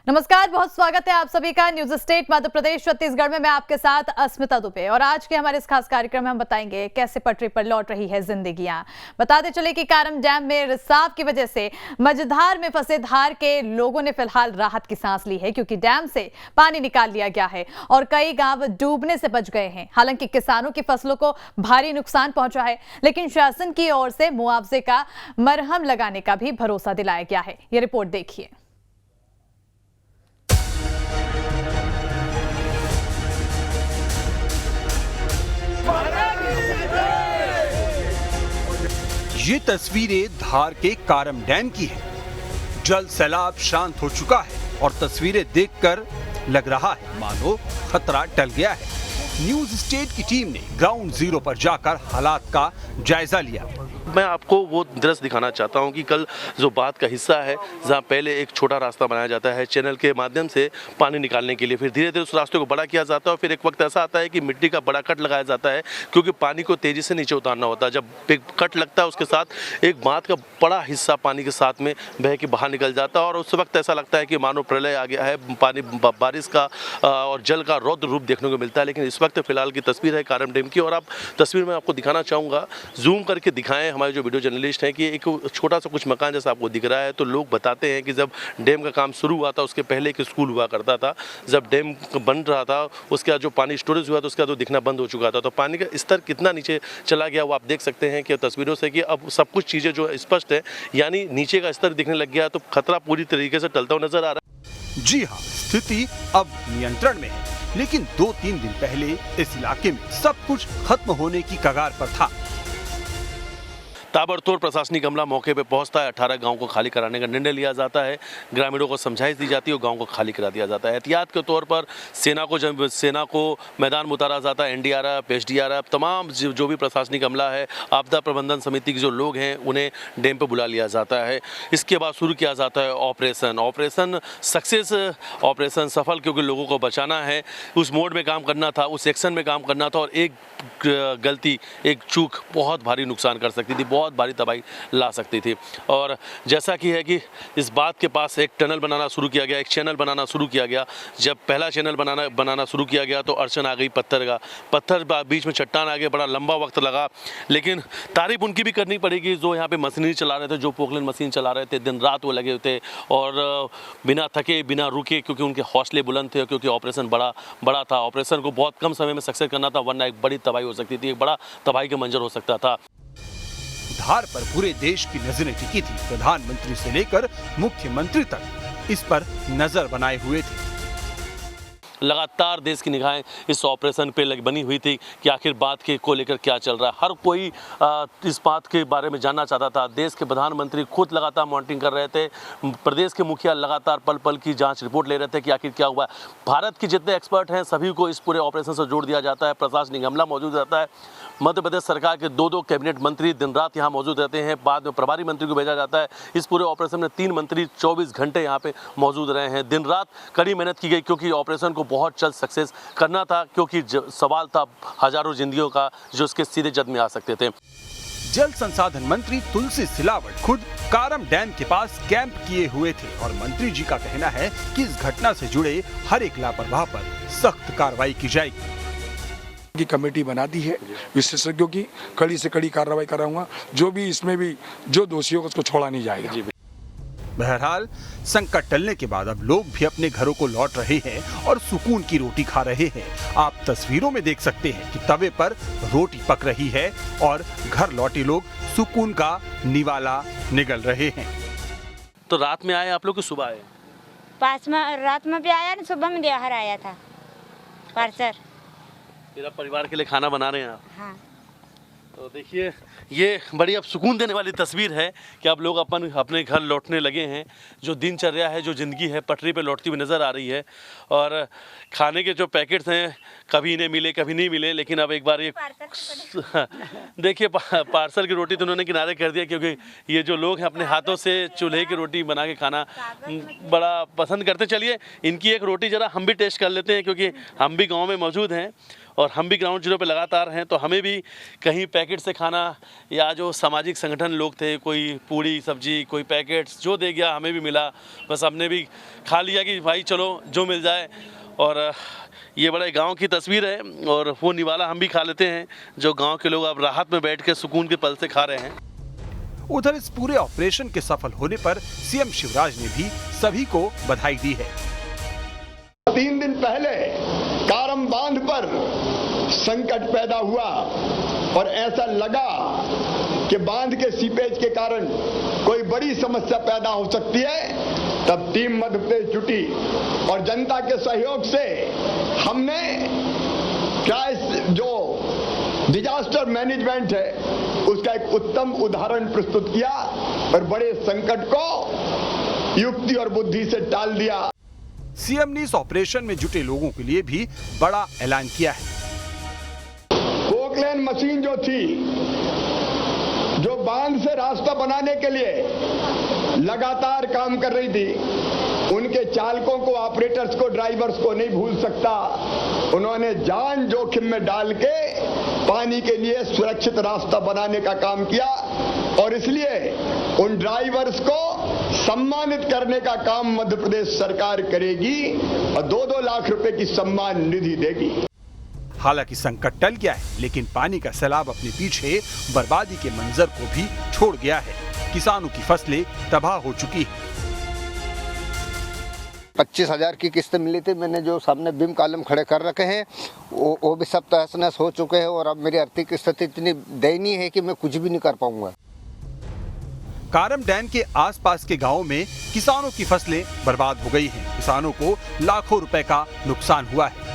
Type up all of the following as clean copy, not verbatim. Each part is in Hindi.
नमस्कार, बहुत स्वागत है आप सभी का न्यूज स्टेट मध्य प्रदेश छत्तीसगढ़ में। मैं आपके साथ अस्मिता दुबे और आज के हमारे इस खास कार्यक्रम में हम बताएंगे कैसे पटरी पर लौट रही है जिंदगियां। बताते चले कि कारम डैम में रिसाव की वजह से मझधार में फंसे धार के लोगों ने फिलहाल राहत की सांस ली है, क्योंकि डैम से पानी निकाल लिया गया है और कई गांव डूबने से बच गए हैं। हालांकि किसानों की फसलों को भारी नुकसान पहुंचा है, लेकिन शासन की ओर से मुआवजे का मरहम लगाने का भी भरोसा दिलाया गया है। ये रिपोर्ट देखिए। ये तस्वीरें धार के कारम डैम की हैं। जल सैलाब शांत हो चुका है और तस्वीरें देखकर लग रहा है मानो खतरा टल गया है। न्यूज स्टेट की टीम ने ग्राउंड जीरो पर जाकर हालात का जायजा लिया। मैं आपको वो दृश्य दिखाना चाहता हूं कि कल जो बात का हिस्सा है, जहां पहले एक छोटा रास्ता बनाया जाता है चैनल के माध्यम से पानी निकालने के लिए, फिर धीरे धीरे उस रास्ते को बड़ा किया जाता है और फिर एक वक्त ऐसा आता है कि मिट्टी का बड़ा कट लगाया जाता है, क्योंकि पानी को तेजी से नीचे उतारना होता है। जब एक कट लगता है उसके साथ एक बांध का बड़ा हिस्सा पानी के साथ में बह के बाहर निकल जाता है और उस वक्त ऐसा लगता है कि मानो प्रलय आ गया है। पानी बारिश का और जल का रौद्र रूप देखने को मिलता है। लेकिन इस वक्त फिलहाल की तस्वीर है कारम डैम की और आप तस्वीर में आपको दिखाना चाहूँगा, जूम करके दिखाएं हमारे जो वीडियो जर्नलिस्ट हैं, कि एक छोटा सा कुछ मकान जैसा आपको दिख रहा है। तो लोग बताते हैं कि जब डैम का काम शुरू हुआ था उसके पहले एक स्कूल हुआ करता था। जब डैम बन रहा था उसके बाद जो पानी स्टोरेज हुआ तो उसके बाद तो दिखना बंद हो चुका था। तो पानी का स्तर कितना नीचे चला गया वो आप देख सकते हैं कि तस्वीरों से कि अब सब कुछ चीज़ें जो स्पष्ट है, यानी नीचे का स्तर दिखने लग गया। तो खतरा पूरी तरीके से टलता हुआ नजर आ रहा है। जी हाँ, स्थिति अब नियंत्रण में है, लेकिन 2-3 दिन पहले इस इलाके में सब कुछ खत्म होने की कगार पर था। ताबड़तोड़ प्रशासनिक अमला मौके पर पहुंचता है, 18 गांव को खाली कराने का निर्णय लिया जाता है, ग्रामीणों को समझाइश दी जाती है और गांव को खाली करा दिया जाता है। एहतियात के तौर पर सेना को मैदान में उतारा जाता है। एनडीआरएफ, एसडीआरएफ, तमाम जो भी प्रशासनिक अमला है, आपदा प्रबंधन समिति के जो लोग हैं उन्हें डैम पर बुला लिया जाता है। इसके बाद शुरू किया जाता है ऑपरेशन सक्सेस, ऑपरेशन सफल, क्योंकि लोगों को बचाना है। उस मोड में काम करना था, उस सेक्शन में काम करना था और एक गलती, एक चूक बहुत भारी नुकसान कर सकती थी, बहुत भारी तबाही ला सकती थी। और जैसा कि है कि इस बात के पास एक टनल बनाना शुरू किया गया, एक चैनल बनाना शुरू किया गया। जब पहला चैनल बनाना शुरू किया गया तो अड़चन आ गई पत्थर बीच में चट्टान आ गए, बड़ा लंबा वक्त लगा। लेकिन तारीफ उनकी भी करनी पड़ेगी जो यहाँ पे मशीनरी चला रहे थे, जो पोकलेन मशीन चला रहे थे, दिन रात वो लगे हुए थे और बिना थके बिना रुके, क्योंकि उनके हौसले बुलंद थे, क्योंकि ऑपरेशन बड़ा था। ऑपरेशन को बहुत कम समय में सक्सेस करना था, वरना एक बड़ी तबाही हो सकती थी, एक बड़ा तबाही का मंजर हो सकता था। धार पर पूरे देश की नजरें टिकी थी। प्रधानमंत्री से लेकर मुख्यमंत्री तक इस पर नजर बनाए हुए थे। लगातार देश की निगाहें इस ऑपरेशन पे बनी हुई थी कि आखिर बात को लेकर क्या चल रहा है। हर कोई इस बात के बारे में जानना चाहता था। देश के प्रधानमंत्री खुद लगातार मॉनिटरिंग कर रहे थे, प्रदेश के मुखिया लगातार पल पल की जांच रिपोर्ट ले रहे थे कि आखिर क्या हुआ है। भारत के जितने एक्सपर्ट हैं सभी को इस पूरे ऑपरेशन से जोड़ दिया जाता है। प्रशासनिक अमला मौजूद रहता है। मध्य प्रदेश सरकार के 2 कैबिनेट मंत्री दिन रात यहाँ मौजूद रहते हैं। बाद में प्रभारी मंत्री को भेजा जाता है। इस पूरे ऑपरेशन में 3 मंत्री 24 घंटे यहाँ पे मौजूद रहे हैं। दिन रात कड़ी मेहनत की गई, क्योंकि ऑपरेशन को बहुत जल्द सक्सेस करना था, क्योंकि सवाल था हजारों जिंदगियों का जो इसके सीधे जद में आ सकते थे। जल संसाधन मंत्री तुलसी सिलावट खुद कारम डैम के पास कैंप किए हुए थे और मंत्री जी का कहना है कि इस घटना से जुड़े हर एक लापरवाह पर सख्त कार्रवाई की जाएगी। की कमेटी बना दी है, विशेषज्ञों की कड़ी से कड़ी कार्रवाई कराऊंगा। जो भी इसमें भी जो दोषी होगा उसको छोड़ा नहीं जाएगा। बहरहाल संकट टलने के बाद अब लोग भी अपने घरों को लौट रहे हैं और सुकून की रोटी खा रहे हैं। आप तस्वीरों में देख सकते हैं कि तवे पर रोटी पक रही है और घर लौटे लोग सुकून का निवाला निगल रहे हैं। तो रात में आए आप लोग, सुबह आए? पास में रात में भी आया ना, सुबह में देहर आया था पार्सल। मेरा परिवार के लिए खाना बना रहे हैं आप? हाँ। तो देखिए, ये बड़ी अब सुकून देने वाली तस्वीर है कि अब लोग अपने घर लौटने लगे हैं। जो दिनचर्या है, जो ज़िंदगी है, पटरी पे लौटती हुई नज़र आ रही है। और खाने के जो पैकेट्स हैं कभी इन्हें मिले कभी नहीं मिले, लेकिन अब एक बार ये देखिए पार्सल की रोटी तो उन्होंने किनारे कर दिया, क्योंकि ये जो लोग हैं अपने हाथों से चूल्हे की रोटी बना के खाना बड़ा पसंद करते। चलिए इनकी एक रोटी ज़रा हम भी टेस्ट कर लेते हैं, क्योंकि हम भी गाँव में मौजूद हैं और हम भी ग्राउंड जीरो पे लगातार हैं, तो हमें भी कहीं पैकेट से खाना या जो सामाजिक संगठन लोग थे, कोई पूड़ी सब्जी, कोई पैकेट्स जो दे गया हमें भी मिला, बस हमने भी खा लिया कि भाई चलो जो मिल जाए। और ये बड़े गांव की तस्वीर है और वो निवाला हम भी खा लेते हैं जो गांव के लोग अब राहत में बैठ के सुकून के पल से खा रहे हैं। उधर इस पूरे ऑपरेशन के सफल होने पर सीएम शिवराज ने भी सभी को बधाई दी है। 3 दिन पहले कारम बांध पर संकट पैदा हुआ और ऐसा लगा कि बांध के सीपेज के कारण कोई बड़ी समस्या पैदा हो सकती है। तब टीम मध्य प्रदेश जुटी और जनता के सहयोग से हमने जो डिजास्टर मैनेजमेंट है उसका एक उत्तम उदाहरण प्रस्तुत किया और बड़े संकट को युक्ति और बुद्धि से टाल दिया। सीएम ने इस ऑपरेशन में जुटे लोगों के लिए भी बड़ा ऐलान किया है। पोकलेन मशीन जो थी, जो बांध से रास्ता बनाने के लिए लगातार काम कर रही थी, उनके चालकों को, ऑपरेटर्स को, ड्राइवर्स को नहीं भूल सकता। उन्होंने जान जोखिम में डाल के पानी के लिए सुरक्षित रास्ता बनाने का काम किया और इसलिए उन ड्राइवर्स को सम्मानित करने का काम मध्य प्रदेश सरकार करेगी और 2-2 लाख रुपए की सम्मान निधि देगी। हालांकि संकट टल गया है, लेकिन पानी का सैलाब अपने पीछे बर्बादी के मंजर को भी छोड़ गया है। किसानों की फसलें तबाह हो चुकी है। 25,000 की किस्त मिली थी, मैंने जो सामने बीम कॉलम खड़े कर रखे हैं वो भी सब तहस नहस हो चुके हैं और अब मेरी आर्थिक स्थिति इतनी दयनीय है कि मैं कुछ भी नहीं कर पाऊंगा। कारम डैम के आसपास के गांवों में किसानों की फसलें बर्बाद हो गई हैं। किसानों को लाखों रुपए का नुकसान हुआ है।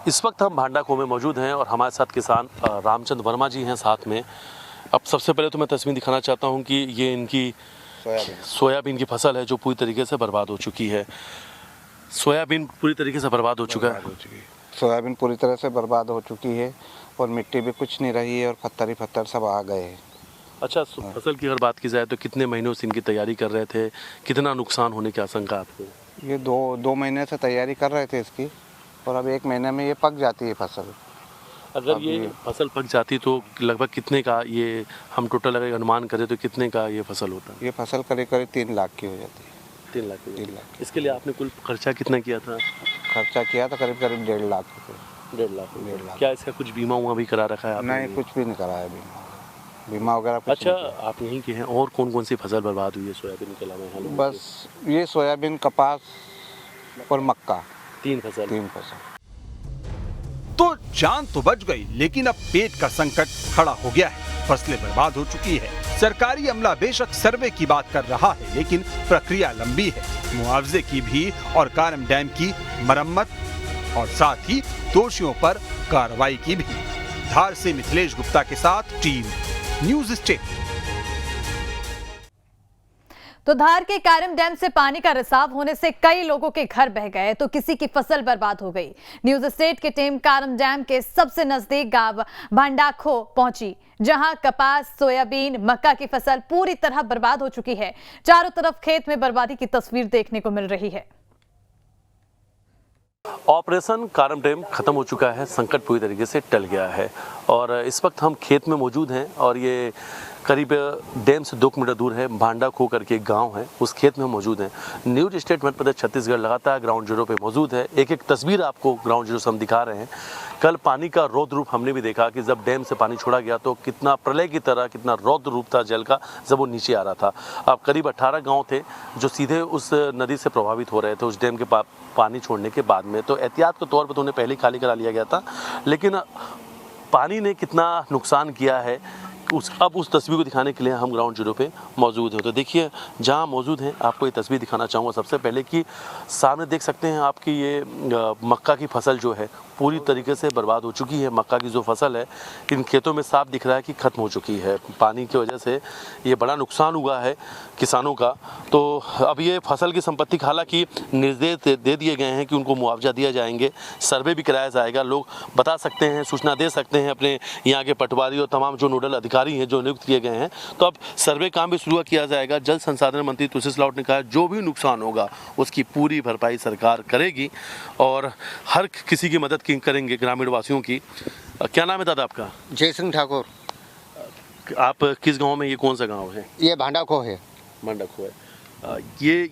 इस वक्त हम भांडाखो में मौजूद हैं और हमारे साथ किसान रामचंद्र वर्मा जी हैं साथ में। अब सबसे पहले तो मैं तस्वीर दिखाना चाहता हूं कि ये इनकी सोयाबीन की फसल है जो पूरी तरीके से बर्बाद हो चुकी है। सोयाबीन पूरी तरीके से बर्बाद हो चुका है। सोयाबीन पूरी तरह से बर्बाद हो चुकी है और मिट्टी भी कुछ नहीं रही है और पत्थर ही पत्थर सब आ गए हैं। अच्छा, फसल की अगर बात की जाए तो कितने महीनों से इनकी तैयारी कर रहे थे, कितना नुकसान होने की आशंका आपको? ये दो महीने से तैयारी कर रहे थे इसकी और अब 1 महीने में ये पक जाती है फसल। अगर ये फसल पक जाती तो लगभग कितने का ये हम टोटल अगर अनुमान करें तो कितने का ये फसल होता? ये फसल करीब 3 लाख की हो जाती है। 3 लाख? 3 लाख। इसके लिए आपने कुल खर्चा कितना किया था? खर्चा किया था करीब 1.5 लाख रुपये। 1.5 लाख। क्या इसका कुछ बीमा उमा भी करा रखा है आपने? नहीं, कुछ भी नहीं करा है बीमा वगैरह। अच्छा, आप यहीं के हैं। और कौन कौन सी फसल बर्बाद हुई है सोयाबीन के अलावा? बस ये सोयाबीन, कपास और मक्का, 3 फसल। तो जान तो बच गई, लेकिन अब पेट का संकट खड़ा हो गया है। फसलें बर्बाद हो चुकी है। सरकारी अमला बेशक सर्वे की बात कर रहा है, लेकिन प्रक्रिया लंबी है। मुआवजे की भी और कारम डैम की मरम्मत और साथ ही दोषियों पर कार्रवाई की भी। धार से मिथिलेश गुप्ता के साथ टीम न्यूज़ स्टेट। तो धार के कारम डैम से पानी का रिसाव होने से कई लोगों के घर बह गए तो किसी की फसल बर्बाद हो गई। न्यूज़ स्टेट की टीम कारम डैम के सबसे नजदीक गांव भांडाखो पहुंची, जहां कपास, सोयाबीन, मक्का की फसल पूरी तरह बर्बाद हो चुकी है। चारों तरफ खेत में बर्बादी की तस्वीर देखने को मिल रही है। ऑपरेशन कारम डैम खत्म हो चुका है, संकट पूरी तरीके से टल गया है और इस वक्त हम खेत में मौजूद हैं और ये करीब डैम से 2 किलोमीटर दूर है, भांडाखो करके एक गांव है, उस खेत में हम मौजूद हैं। न्यूज़ स्टेट मध्य प्रदेश छत्तीसगढ़ लगातार ग्राउंड जीरो पे मौजूद है। एक एक तस्वीर आपको ग्राउंड जीरो से हम दिखा रहे हैं। कल पानी का रौद्र रूप हमने भी देखा कि जब डैम से पानी छोड़ा गया तो कितना प्रलय की तरह, कितना रौद्र रूप था जल का जब वो नीचे आ रहा था। अब करीब 18 गाँव थे जो सीधे उस नदी से प्रभावित हो रहे थे उस डैम के पानी छोड़ने के बाद में। तो एहतियात के तौर पर तो उन्हें पहले ही खाली करा लिया गया था, लेकिन पानी ने कितना नुकसान किया है अब उस तस्वीर को दिखाने के लिए हम ग्राउंड जीरो पे मौजूद हैं। तो देखिए जहां मौजूद हैं आपको ये तस्वीर दिखाना चाहूँगा। सबसे पहले कि सामने देख सकते हैं आपकी ये मक्का की फसल जो है पूरी तरीके से बर्बाद हो चुकी है। मक्का की जो फसल है इन खेतों में साफ दिख रहा है कि ख़त्म हो चुकी है। पानी की वजह से ये बड़ा नुकसान हुआ है किसानों का। तो अब ये फसल की संपत्ति हालांकि निर्देश दे दिए गए हैं कि उनको मुआवजा दिया जाएंगे, सर्वे भी कराया जाएगा। लोग बता सकते हैं, सूचना दे सकते हैं अपने यहाँ के पटवारी और तमाम जो नोडल अधिकारी अधिकारी हैं जो नियुक्त किए गए हैं। तो अब सर्वे काम भी शुरू किया जाएगा। जल संसाधन मंत्री तुलसी सिलावट ने कहा जो भी नुकसान होगा उसकी पूरी भरपाई सरकार करेगी और हर किसी की मदद करेंगे ग्रामीण वासियों की। क्या नाम है दादा आपका? जय सिंह ठाकुर। आप किस गांव में, ये कौन सा गांव है? ये भांडाखो है। मंडक है।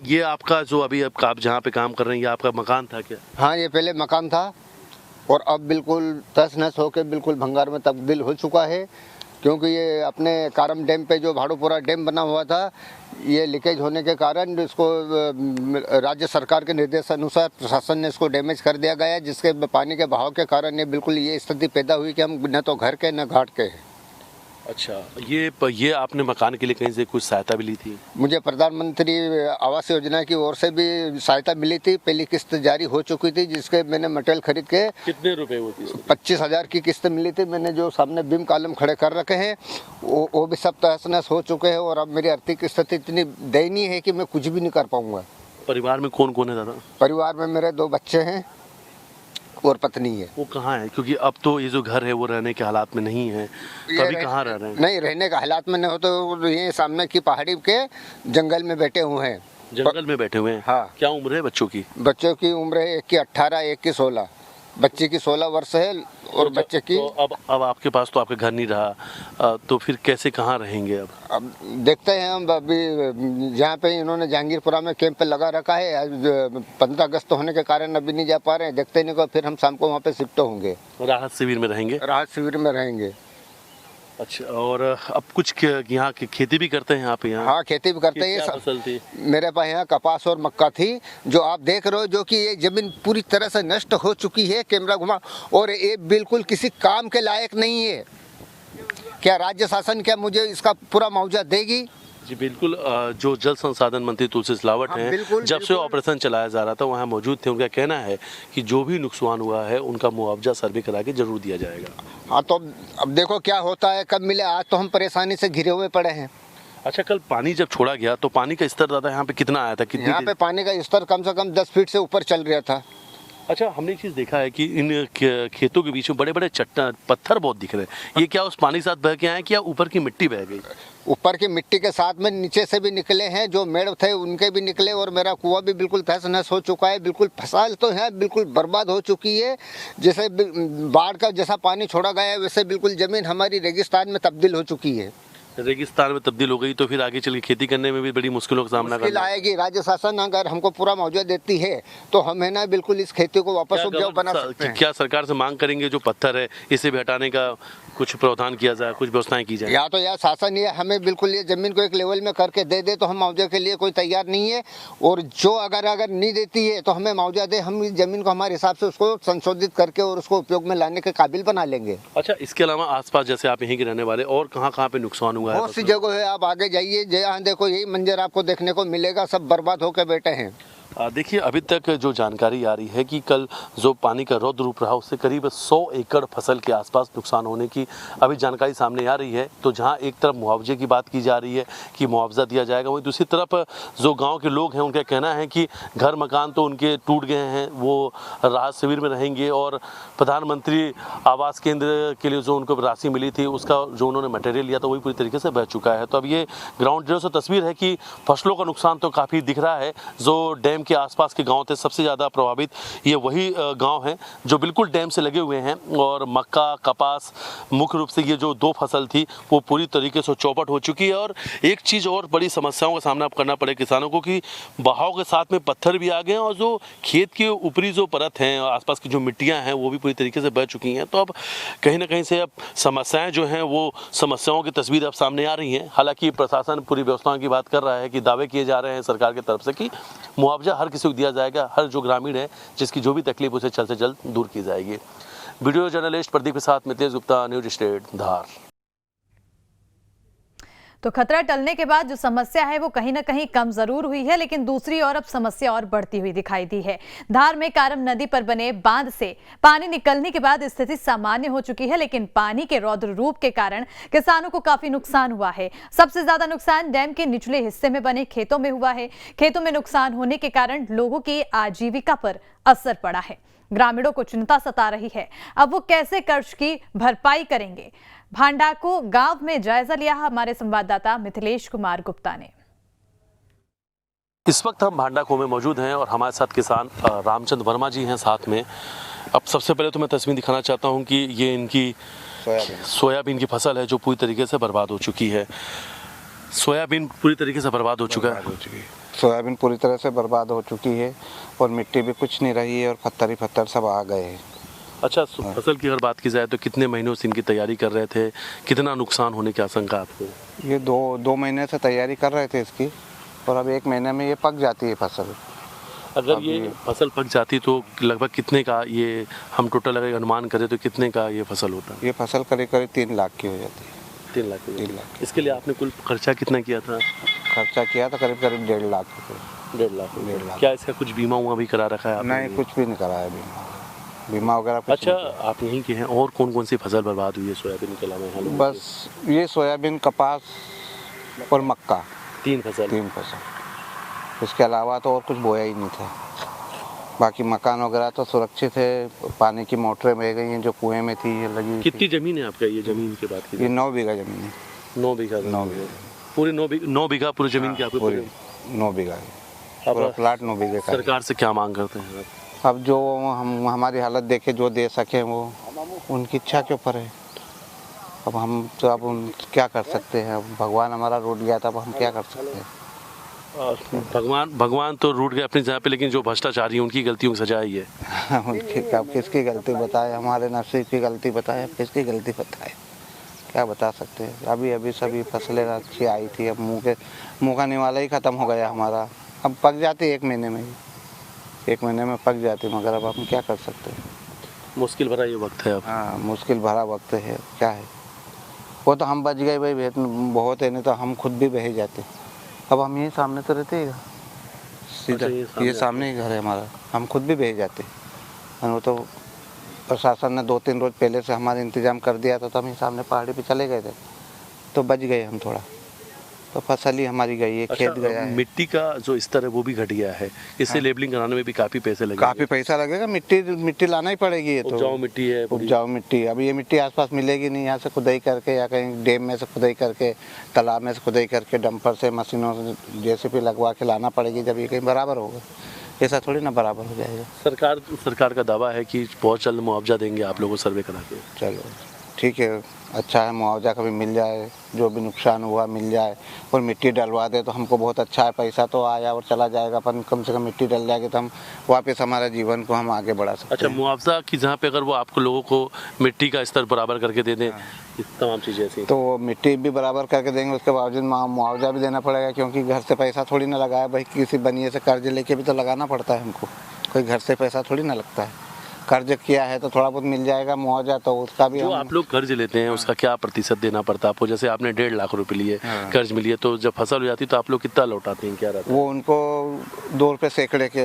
ये आपका जो अभी आप जहाँ पे काम कर रहे हैं, ये आपका मकान था क्या? हाँ, ये पहले मकान था और अब बिल्कुल तहस नहस होकर बिल्कुल भंगार में तब्दील हो चुका है, क्योंकि ये अपने कारम डैम पे जो भाड़ोपुरा डैम बना हुआ था, ये लीकेज होने के कारण इसको राज्य सरकार के निर्देशानुसार प्रशासन ने इसको डैमेज कर दिया गया, जिसके पानी के बहाव के कारण ये बिल्कुल ये स्थिति पैदा हुई कि हम न तो घर के न घाट के हैं। अच्छा, ये आपने मकान के लिए कहीं से कुछ सहायता भी ली थी? मुझे प्रधानमंत्री आवास योजना की ओर से भी सहायता मिली थी। पहली किस्त जारी हो चुकी थी, जिसके मैंने मटेरियल खरीद के। कितने रुपए होती है? 25,000 की किस्त मिली थी। मैंने जो सामने बीम कॉलम खड़े कर रखे हैं वो भी सब तहस नहस हो चुके हैं और अब मेरी आर्थिक स्थिति इतनी दयनीय है कि मैं कुछ भी नहीं कर पाऊंगा। परिवार में कौन कौन है दादा? परिवार में मेरे 2 बच्चे हैं और पत्नी है। वो कहाँ है? क्योंकि अब तो ये जो घर है वो रहने के हालात में नहीं है, तो अभी कहाँ रह रहे हैं? नहीं, रहने के हालात में नहीं हो तो ये सामने की पहाड़ी के जंगल में बैठे हुए हैं। जंगल में बैठे हुए हैं? हाँ। क्या उम्र है बच्चों की? बच्चों की उम्र है, एक की 18, एक की 16। बच्चे की 16 वर्ष है और बच्चे की। तो अब आपके पास तो आपका घर नहीं रहा, तो फिर कैसे कहाँ रहेंगे अब? अब देखते हैं हम। अभी जहाँ पे इन्होंने जहांगीरपुरा में कैंप पे लगा रखा है, 15 अगस्त होने के कारण अभी नहीं जा पा रहे हैं। देखते नहीं को फिर हम शाम को वहाँ पे शिफ्ट होंगे। राहत शिविर में रहेंगे? राहत शिविर में रहेंगे। अच्छा, और अब कुछ यहाँ की खेती भी करते हैं आप यहाँ? हाँ, खेती भी करते हैं। क्या फसल थी? मेरे पास यहाँ कपास और मक्का थी, जो आप देख रहे हो, जो कि ये जमीन पूरी तरह से नष्ट हो चुकी है। कैमरा घुमा, और ये बिल्कुल किसी काम के लायक नहीं है। क्या राज्य शासन क्या मुझे इसका पूरा मुआवजा देगी? जी बिल्कुल। जो जल संसाधन मंत्री तुलसी सिलावट हाँ, हैं, बिल्कुल, जब से ऑपरेशन चलाया जा रहा था वहाँ मौजूद थे। उनका कहना है कि जो भी नुकसान हुआ है उनका मुआवजा सर्वे करा के जरूर दिया जाएगा। हाँ, तो अब देखो क्या होता है, कब मिले। आज तो हम परेशानी से घिरे हुए पड़े हैं। अच्छा, कल पानी जब छोड़ा गया तो पानी का स्तर दादा यहाँ पे कितना आया था? यहाँ पे पानी का स्तर कम से कम 10 फीट से ऊपर चल रहा था। अच्छा, हमने एक चीज़ देखा है कि इन खेतों के बीच में बड़े बड़े चट्टान पत्थर बहुत दिख रहे हैं। ये क्या उस पानी के साथ बह के आए कि या ऊपर की मिट्टी बह गई? ऊपर की मिट्टी के साथ में नीचे से भी निकले हैं, जो मेड़ थे उनके भी निकले, और मेरा कुआं भी बिल्कुल तहस नहस हो चुका है। बिल्कुल फसल तो है बिल्कुल बर्बाद हो चुकी है। जैसे बाढ़ का जैसा पानी छोड़ा गया है, वैसे बिल्कुल ज़मीन हमारी रेगिस्तान में तब्दील हो चुकी है। रेगिस्तान में तब्दील हो गई तो फिर आगे चल के खेती करने में भी बड़ी मुश्किलों का सामना करना आएगी। राज्य शासन अगर हमको पूरा मुआवजा देती है तो हम है ना बिल्कुल इस खेती को वापस उपजाऊ बना सकते हैं। क्या सरकार से मांग करेंगे जो पत्थर है इसे भी हटाने का कुछ प्रावधान किया जाए, कुछ व्यवस्थाएं की जाए? या तो यार शासन ये हमें बिल्कुल ये जमीन को एक लेवल में करके दे दे तो हम मुआवजे के लिए कोई तैयार नहीं है, और जो अगर नहीं देती है तो हमें मुआवजा दे, हम इस जमीन को हमारे हिसाब से उसको संशोधित करके और उसको उपयोग में लाने के काबिल बना लेंगे। अच्छा, इसके अलावा आसपास जैसे आप यहीं के रहने वाले और कहाँ पे नुकसान हुआ है? बहुत सी जगह है, आप आगे जाइए, जहाँ देखो यही मंजर आपको देखने को मिलेगा, सब बर्बाद होकर बैठे हैं। देखिए, अभी तक जो जानकारी आ रही है कि कल जो पानी का रौद्र रूप रहा उससे करीब 100 एकड़ फसल के आसपास नुकसान होने की अभी जानकारी सामने आ रही है। तो जहां एक तरफ मुआवजे की बात की जा रही है कि मुआवजा दिया जाएगा, वहीं दूसरी तरफ जो गांव के लोग हैं उनका कहना है कि घर मकान तो उनके टूट गए हैं, वो राहत शिविर में रहेंगे और प्रधानमंत्री आवास केंद्र के लिए जो उनको राशि मिली थी उसका जो उन्होंने मटेरियल लिया था वही पूरी तरीके से बह चुका है। तो अब ये ग्राउंड जीरो से तस्वीर है कि फसलों का नुकसान तो काफ़ी दिख रहा है। जो डैम के आसपास के गांव थे सबसे ज़्यादा प्रभावित ये वही गांव हैं जो बिल्कुल डैम से लगे हुए हैं, और मक्का कपास मुख्य रूप से ये जो 2 फसल थी वो पूरी तरीके से चौपट हो चुकी है। और एक चीज़ और बड़ी समस्याओं का सामना करना पड़े किसानों को कि बहाव के साथ में पत्थर भी आ गए हैं और जो खेत के ऊपरी जो परत हैं आसपास की जो मिट्टियाँ हैं वो भी पूरी तरीके से बह चुकी हैं। तो अब कहीं ना कहीं से अब समस्याएँ जो हैं वो समस्याओं की तस्वीर अब सामने आ रही हैं। हालांकि प्रशासन पूरी व्यवस्थाओं की बात कर रहा है कि दावे किए जा रहे हैं सरकार की तरफ से कि मुआवजा हर किसी को दिया जाएगा, हर जो ग्रामीण है जिसकी जो भी तकलीफ उसे जल्द से जल्द दूर की जाएगी। वीडियो जर्नलिस्ट प्रदीप के साथ मितेश गुप्ता, न्यूज स्टेट धार। तो खतरा टलने के बाद जो समस्या है वो कहीं ना कहीं कम जरूर हुई है, लेकिन दूसरी ओर अब समस्या और बढ़ती हुई दिखाई दी है। धार में कारम नदी पर बने बांध से पानी निकलने के बाद स्थिति सामान्य हो चुकी है, लेकिन पानी के रौद्र रूप के कारण किसानों को काफी नुकसान हुआ है। सबसे ज्यादा नुकसान डैम के निचले हिस्से में बने खेतों में हुआ है। खेतों में नुकसान होने के कारण लोगों की आजीविका पर असर पड़ा है। ग्रामीणों को चिंता सता रही है। अब वो कैसे कर्ज की भरपाई करेंगे? भांडाको गांव में जायजा लिया हमारे संवाददाता मिथिलेश कुमार गुप्ता ने। इस वक्त हम भांडाको में मौजूद हैं और हमारे साथ किसान रामचंद्र वर्मा जी हैं साथ में। अब सबसे पहले तो मैं तस्वीर दिखाना चाहता हूं कि ये इनकी सोयाबीन की फसल है जो पूरी तरीके से बर्बाद हो चुकी है। सोयाबीन पूरी तरीके से बर्बाद हो चुका है। सोयाबीन पूरी तरह से बर्बाद हो चुकी है और मिट्टी भी कुछ नहीं रही है और पत्थर ही पत्थर सब आ गए हैं। अच्छा, फसल की अगर बात की जाए तो कितने महीनों से इनकी तैयारी कर रहे थे, कितना नुकसान होने की आशंका आपको? ये दो महीने से तैयारी कर रहे थे इसकी और अब 1 महीने में ये पक जाती है फसल। अगर ये फसल पक जाती तो लगभग कितने का ये हम टोटल अगर अनुमान करें तो कितने का ये फसल होता? ये फसल करीब 3 लाख की हो जाती है। 3 लाख। 3 लाख। इसके लिए आपने कुल खर्चा कितना किया था? खर्चा किया था करीब 1.5 लाख रुपये। 1.5 लाख। क्या इसका कुछ बीमा उमा भी करा रखा है आपने? नहीं, कुछ भी नहीं करा है बीमा वगैरह कुछ। अच्छा, आप यहीं के हैं और कौन कौन सी फसल बर्बाद हुई है सोयाबीन के अलावा? बस ये सोयाबीन, कपास और मक्का, 3 फसल। इसके अलावा तो और कुछ बोया ही नहीं था। बाकी मकान वगैरह तो सुरक्षित है, पानी की मोटरें बह गई हैं जो कुएं में थी ये लगी। कितनी जमीन है आपका? ये जमीन की बात की ये 9 बीघा जमीन है। 9 बीघा। 9 बीघा पूरे 9 बीघा पूरी जमीन की आपको? पूरी 9 बीघा है, पूरा प्लाट 9 बीघे का। सरकार से क्या मांग करते हैं आप? अब जो हम हमारी हालत देखे जो दे सके वो उनकी इच्छा के ऊपर है। अब हम तो अब क्या कर सकते हैं? भगवान हमारा रूठ गया था, अब हम क्या कर सकते हैं? भगवान तो रूठ गए अपनी जगह पे, लेकिन जो भ्रष्टाचारी हैं उनकी गलतियों की सजा ही है। उनकी अब किसकी गलती बताए? हमारे नसीब की गलती बताए, किसकी गलती बताए? क्या बता सकते हैं? अभी सभी फसलें अच्छी आई थी, अब मुँह का निवाला ही ख़त्म हो गया हमारा। अब पक जाती 1 महीने में ही, 1 महीने में पक जाती, मगर अब हम क्या कर सकते हैं? मुश्किल भरा ये वक्त है अब। हाँ, मुश्किल भरा वक्त है, क्या है? वो तो हम बच गए भाई, बहुत है, नहीं तो हम खुद भी बह जाते। अब हम यही सामने तो रहते हैं सीधा, ये सामने ही घर है हमारा, हम खुद भी बह जाते। और वो तो प्रशासन ने 2-3 रोज पहले से हमारा इंतजाम कर दिया था, तो हम ही सामने पहाड़ी पे चले गए थे, तो बच गए हम थोड़ा। तो फसल ही हमारी गई है, खेत गया है। मिट्टी का जो स्तर है वो भी घट गया है, इससे लेबलिंग कराने में भी काफ़ी पैसे लगेंगे। काफ़ी पैसा लगेगा, मिट्टी लाना ही पड़ेगी। ये तो उपजाऊ मिट्टी है, उपजाऊ मिट्टी। अब ये मिट्टी आसपास मिलेगी नहीं, यहाँ से खुदाई करके या कहीं डैम में से खुदाई करके, तालाब में से खुदाई करके, डंपर से, मशीनों से, JCB लगवा के लाना पड़ेगी, जब ये कहीं बराबर होगा। ऐसा थोड़ी ना बराबर हो जाएगा। सरकार का दावा है कि बहुत जल्द मुआवजा देंगे आप लोगों को सर्वे करा के। चलो ठीक है, अच्छा है, मुआवजा कभी मिल जाए, जो भी नुकसान हुआ मिल जाए, और मिट्टी डलवा दे तो हमको बहुत अच्छा है। पैसा तो आया और चला जाएगा, अपन कम से कम मिट्टी डल जाएगी तो हम वापस हमारे जीवन को हम आगे बढ़ा सकते हैं। अच्छा, मुआवजा की जहाँ पे अगर वो आपको लोगों को मिट्टी का स्तर बराबर करके दे दें, तमाम चीज़ें ऐसी, तो वो मिट्टी भी बराबर करके देंगे, उसके बावजूद मुआवजा भी देना पड़ेगा, क्योंकि घर से पैसा थोड़ी ना लगाया भाई, किसी बनिए से कर्ज लेके भी तो लगाना पड़ता है हमको। कोई घर से पैसा थोड़ी ना लगता है। कर्ज किया है तो थोड़ा बहुत मिल जाएगा मुआवजा, तो उसका भी जो आप लोग कर्ज लेते हैं उसका क्या प्रतिशत देना पड़ता है आपको? जैसे आपने 1.5 लाख रुपए लिए, कर्ज मिली है, तो जब फसल हो जाती है तो आप लोग कितना लौटाते हैं, क्या रहता है? वो उनको 2 रुपये सैकड़े के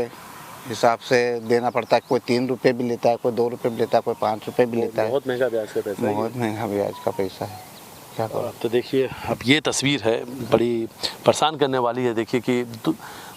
हिसाब से देना पड़ता है। कोई 3 रुपये भी लेता है, कोई 2 रुपये भी लेता है, कोई 5 रुपये भी लेता है। बहुत महंगा ब्याज का पैसा है। बहुत महंगा ब्याज का पैसा है, क्या करो। तो देखिए, अब ये तस्वीर है, बड़ी परेशान करने वाली है। देखिए कि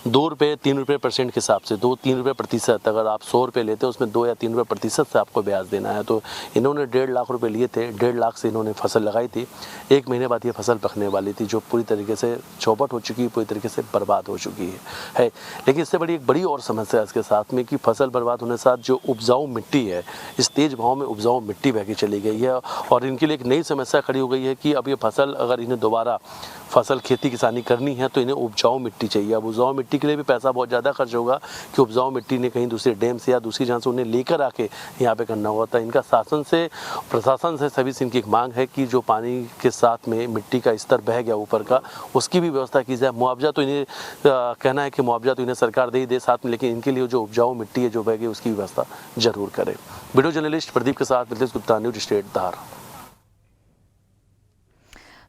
2 रुपये 3 रुपये % के हिसाब से, 2-3 रुपये प्रतिशत, अगर आप 100 रुपये लेते हैं उसमें 2 या 3 रुपये प्रतिशत से आपको ब्याज देना है। तो इन्होंने 1.5 लाख रुपए लिए थे, 1.5 लाख से इन्होंने फसल लगाई थी। 1 महीने बाद ये फसल पकने वाली थी, जो पूरी तरीके से चौपट हो चुकी है, पूरी तरीके से बर्बाद हो चुकी है। लेकिन इससे एक बड़ी और समस्या है इसके साथ में कि फसल बर्बाद होने के साथ जो उपजाऊ मिट्टी है, इस तेज भाव में उपजाऊ मिट्टी बह के चली गई है, और इनके लिए एक नई समस्या खड़ी हो गई है कि अब ये फसल, अगर इन्हें दोबारा फसल खेती किसानी करनी है तो इन्हें उपजाऊ मिट्टी चाहिए। अब उपजाऊ मिट्टी के लिए भी पैसा बहुत ज़्यादा खर्च होगा कि उपजाऊ मिट्टी ने कहीं दूसरे डैम से या दूसरी जगह से उन्हें लेकर आके यहाँ पे करना होता है। इनका शासन से, प्रशासन से, सभी से इनकी एक मांग है कि जो पानी के साथ में मिट्टी का स्तर बह गया ऊपर का, उसकी भी व्यवस्था की जाए। मुआवजा तो इन्हें कहना है कि मुआवजा तो इन्हें सरकार दे ही दे साथ में, लेकिन इनके लिए जो उपजाऊ मिट्टी है जो बह गई उसकी व्यवस्था जरूर करे। वीडियो जर्नलिस्ट प्रदीप के साथ मिथिलेश गुप्ता, न्यूज स्टेट धार।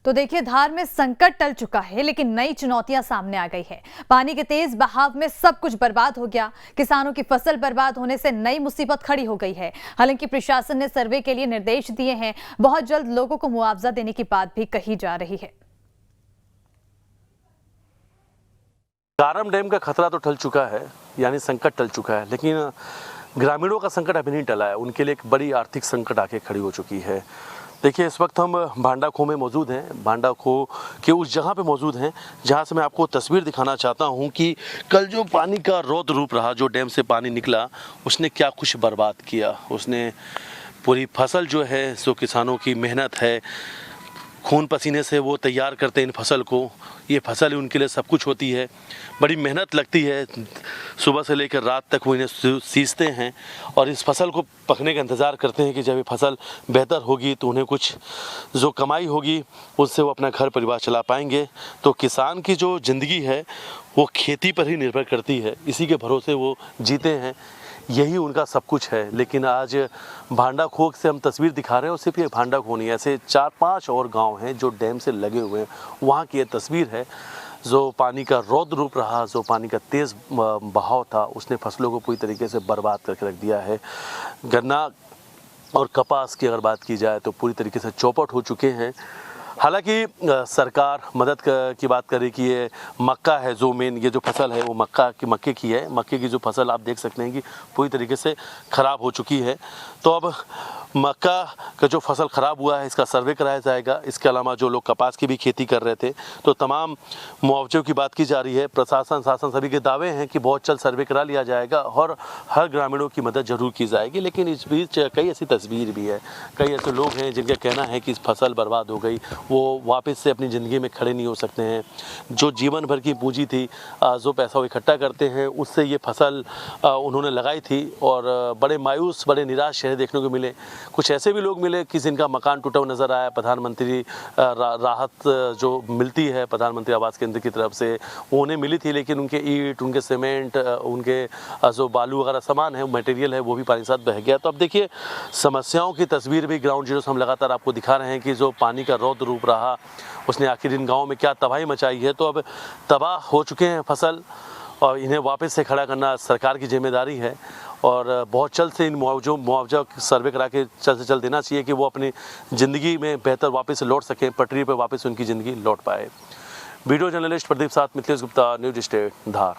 तो देखिए, धार में संकट टल चुका है, लेकिन नई चुनौतियां सामने आ गई है। पानी के तेज बहाव में सब कुछ बर्बाद हो गया। किसानों की फसल बर्बाद होने से नई मुसीबत खड़ी हो गई है। हालांकि प्रशासन ने सर्वे के लिए निर्देश दिए हैं। बहुत जल्द लोगों को मुआवजा देने की बात भी कही जा रही है। कारम डैम का खतरा तो टल चुका है, यानी संकट टल चुका है, लेकिन ग्रामीणों का संकट अभी नहीं टला है, उनके लिए एक बड़ी आर्थिक संकट आके खड़ी हो चुकी है। देखिए, इस वक्त हम भांडा खो में मौजूद हैं, भांडा खो के उस जगह पे मौजूद हैं जहां से मैं आपको तस्वीर दिखाना चाहता हूं कि कल जो पानी का रौद्र रूप रहा, जो डैम से पानी निकला, उसने क्या कुछ बर्बाद किया। उसने पूरी फसल जो है, जो किसानों की मेहनत है, खून पसीने से वो तैयार करते हैं इन फसल को, ये फसल उनके लिए सब कुछ होती है, बड़ी मेहनत लगती है, सुबह से लेकर रात तक वो इन्हें सींचते हैं और इस फसल को पकने का इंतज़ार करते हैं कि जब ये फसल बेहतर होगी तो उन्हें कुछ जो कमाई होगी उससे वो अपना घर परिवार चला पाएंगे। तो किसान की जो ज़िंदगी है वो खेती पर ही निर्भर करती है, इसी के भरोसे वो जीते हैं, यही उनका सब कुछ है। लेकिन आज भांडा खो से हम तस्वीर दिखा रहे हैं और सिर्फ ये भांडा खो नहीं है, ऐसे 4-5 और गांव हैं जो डैम से लगे हुए हैं, वहाँ की ये तस्वीर है। जो पानी का रौद्र रूप रहा, जो पानी का तेज़ बहाव था, उसने फसलों को पूरी तरीके से बर्बाद करके रख दिया है। गन्ना और कपास की अगर बात की जाए तो पूरी तरीके से चौपट हो चुके हैं। हालांकि सरकार मदद की बात करे कि ये मक्का है, जो मेन ये जो फसल है वो मक्के की है। मक्के की जो फसल आप देख सकते हैं कि पूरी तरीके से ख़राब हो चुकी है। तो अब मक्का का जो फसल ख़राब हुआ है इसका सर्वे कराया जाएगा। इसके अलावा जो लोग कपास की भी खेती कर रहे थे तो तमाम मुआवजे की बात की जा रही है। प्रशासन शासन सभी के दावे हैं कि बहुत जल्द सर्वे करा लिया जाएगा और हर ग्रामीणों की मदद ज़रूर की जाएगी। लेकिन इस बीच कई ऐसी तस्वीर भी है, कई ऐसे लोग हैं जिनका कहना है कि इस फसल बर्बाद हो गई, वो वापस से अपनी ज़िंदगी में खड़े नहीं हो सकते हैं। जो जीवन भर की पूंजी थी, जो पैसा वो इकट्ठा करते हैं, उससे ये फसल उन्होंने लगाई थी और बड़े मायूस, बड़े निराश चेहरे देखने को मिले। कुछ ऐसे भी लोग मिले कि जिनका मकान टूटा हुआ नज़र आया। प्रधानमंत्री राहत जो मिलती है प्रधानमंत्री आवास केंद्र की तरफ से, वो उन्हें मिली थी, लेकिन उनके ईंट, उनके सीमेंट, उनके जो बालू वगैरह सामान है, मटेरियल है, वो भी पानी साथ बह गया। तो अब देखिए, समस्याओं की तस्वीर भी ग्राउंड जीरो से हम लगातार आपको दिखा रहे हैं कि जो पानी का रौद्र रूप रहा उसने आखिर इन गाँव में क्या तबाही मचाई है। तो अब तबाह हो चुके हैं फसल और इन्हें वापस से खड़ा करना सरकार की जिम्मेदारी है और बहुत जल्द से इन मुआवजा सर्वे करा के जल्द से जल्द देना चाहिए कि वो अपनी ज़िंदगी में बेहतर वापस से लौट सकें, पटरी पर वापस उनकी ज़िंदगी लौट पाए। वीडियो जर्नलिस्ट प्रदीप साथ मिथिलेश गुप्ता, न्यूज स्टेट धार।